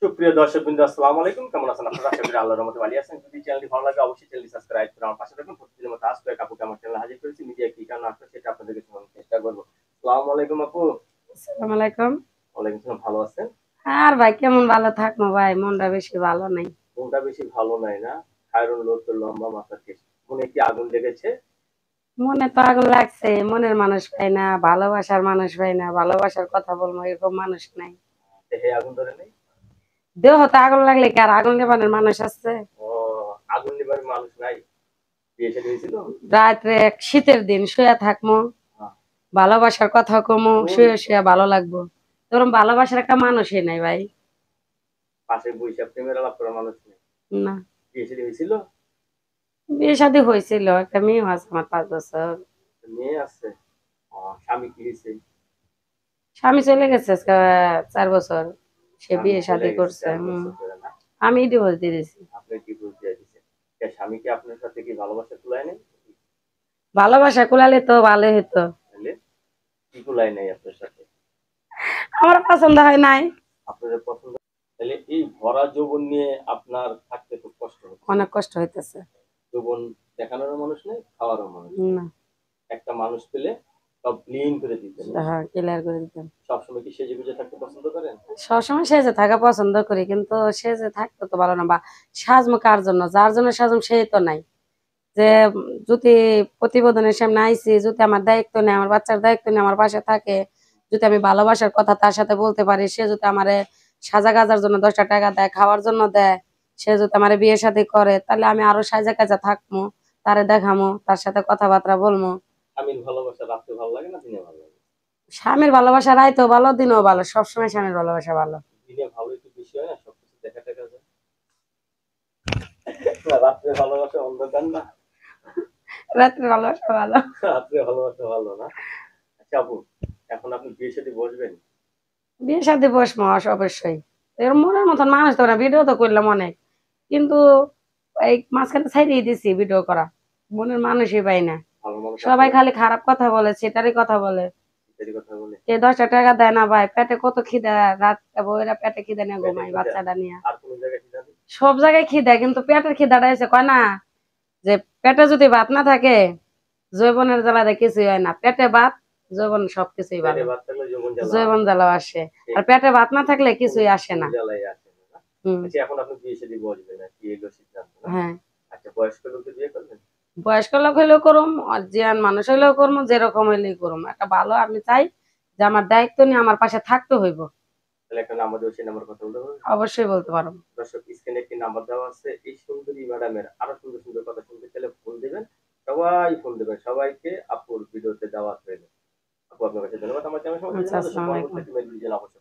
সুপ্রিয় দর্শকবৃন্দ, আসসালামু আলাইকুম। কেমন আছেন আপনারা? আশা করি আল্লাহর রহমতে ভালো আছেন। যদি চ্যানেলটি ভালো লাগে অবশ্যই চ্যানেলটি সাবস্ক্রাইব করে আমার পাশে থাকুন। প্রতিদিনের মতো আজকে এক আপুকে আমার চ্যানেলে হাজির করেছি। মিডিয়া কি কারণে আসলে সেটা আপনাদেরকে শোনানোর চেষ্টা করব। আসসালামু আলাইকুম আপু। আসসালামু আলাইকুম। ওয়ালাইকুম আসসালাম। ভালো আছেন? আর ভাই কেমন ভালো থাকবো ভাই, মনটা বেশি ভালো নাই। মনটা বেশি ভালো নাই না? খায়রুল লোক তো লম্বা মাথার কেশ। মনে কি আগুন লেগেছে? মনে তো আগুন লাগছে, মনের মানুষ পাই না, ভালোবাসার মানুষ পাই না, ভালোবাসার কথা বলবো এরকম মানুষ নাই। দেহে আগুন ধরে নেই? দেহ তো আগুন লাগলে কি আর আগুন নেবানোর মানুষ আছে? ও, আগুন নিবার মানুষ নাই। বিয়ে শাদী হয়েছিল? রাত্রে এক শীতের দিন শুয়ে থাকবো, হ্যাঁ। ভালোবাসার কথা কমো, শুয়ে শুয়ে ভালো লাগবো। তোরম ভালোবাসার একটা মানুষই নাই ভাই। পাশে বৈশা প্রেমের আলাপ করার মানুষ নেই? না। বিয়ে শাদী হয়েছিল? বিয়ে শাদী হয়েছিল, একটা মেয়ে আছে আমার 5 বছর। মেয়ে আছে? স্বামী কি হয়েছে? স্বামী চলে গেছে আজকে 4 বছর। সে স্বামী বিয়ে চলে শাদী গেছে করছে। 4 বছর ধরে না? আমি ডিভোর্স দিয়ে দিয়েছি। আপনি কি বুঝতে দিচ্ছেন? স্বামী কি আপনার সাথে কি ভালোবাসা কুলায় নাই? ভালোবাসা কুলালে তো ভালো হতো। তাহলে কি কুলায় নাই আপনার সাথে? আমার পছন্দ হয় নাই। আপনাদের পছন্দ? তাহলে এই ভরা যৌবন নিয়ে আপনার থাকতে খুব কষ্ট হচ্ছে। অনেক কষ্ট হইতেছে। যৌবন দেখানোরও মানুষ নেই, খাওয়ারও মানুষ নেই। না। একটা মানুষ পেলে সব ক্লিন করে দিতেন না? হ্যাঁ, ক্লিয়ার করে দিতাম। সবসময় কি সেজে গুজে থাকতে পছন্দ করেন? সবসময় সেজে থাকা পছন্দ করি, কিন্তু সেজে থাকতে তো ভালো না। বা সাজমো কার জন্য? যার জন্য সাজম সেই তো নাই। যে যদি প্রতিবেদনের সামনে আইসি, যদি আমার দায়িত্ব নেই, আমার বাচ্চার দায়িত্ব নেই, আমার পাশে থাকে, যদি আমি ভালোবাসার কথা তার সাথে বলতে পারি, সে যদি আমারে সাজা গাজার জন্য 10টা টাকা দেয়, খাওয়ার জন্য দেয়, সে যদি আমার বিয়ে শাদী করে, তাহলে আমি আরো সাজা কাজা থাকবো, তারে দেখামো, তার সাথে কথাবার্তা বলবো। স্বামীর ভালোবাসা রাত্রে ভালো লাগে না দিনে ভালো লাগে? স্বামীর ভালোবাসা রাইতেও ভালো, দিনেও ভালো, সবসময় স্বামীর ভালোবাসা ভালো। দিনে ভালো একটু বেশি হয় না? সবকিছু দেখা যায়। রাত্রে ভালোবাসা অন্ধকার না? রাত্রে ভালোবাসা ভালো। রাত্রে ভালোবাসা ভালো না? আচ্ছা আপু, এখন আপনি বিয়ে শাদী বসবেন? বিয়ে শাদী বসমো অবশ্যই। এর মনের মতন মানুষ তো না, ভিডিও তো করলাম অনেক, কিন্তু এই মাঝখানে ছাইড়িয়ে দিছি ভিডিও করা। মনের মানুষই পাই না। ভালো মানুষ সবাই খালি খারাপ কথা বলে, সেটারই কথা বলে। আপনার কথা বলে? কে 10টা টাকা দেয় না ভাই, পেটে কত খিদা। রাত বউরা পেটে খিদা নিয়ে পেটে ঘুমাই খিদা? বাচ্চাটা নিয়ে। আর কোন জায়গায় খিদা নেই? সব জায়গায় খিদা, কিন্তু পেটের খিদাটা এসে কয় না যে পেটে যদি ভাত না থাকে, জৈবনের জ্বালাতে কিছুই হয় না। পেটে ভাত, জৈবন সবকিছুই পেটে ভালো। ভাত থাকলে যৌবন জ্বালা জৈবন আসে। জ্বালাও আসে। ঠিক। আর পেটে ভাত না থাকলে কোন কিছুই আসে কোন না। জ্বালাই আসে না? হুম। আচ্ছা, এখন আপনি বিয়ে শাদী বসবেন না, কি এলো সিদ্ধান্ত না? হ্যাঁ। আচ্ছা, বয়স্ক লোককে বিয়ে করবেন? বয়স্ক লোক হইলেও করুম, আর জিয়ান মানুষ হইলেও করবো, যেরকম হইলেই করুম। একটা ভালো আমি চাই যে আমার দায়িত্ব নিয়ে আমার পাশে থাকতে হইব। তাহলে একটা নাম্বার দেবো, সেই নাম্বার কথা বলতে পারবেন? অবশ্যই বলতে পারো। দর্শক, স্ক্রিনে একটি নাম্বার দেওয়া আছে। এই সুন্দরী ম্যাডামের আরো সুন্দর সুন্দর কথা শুনতে চাইলে ফোন দিবেন। সবাই ফোন দেবেন, সবাইকে আপুর ভিডিওতে দাওয়াত রইল। আপু আপনার কাছে ধন্যবাদ। আমার চ্যানেল সম্বন্ধে আচ্ছা, জানার জন্য আসসালামু পরবর্তী আলাইকুম। একটি মেল ভিডিও অবশ্যই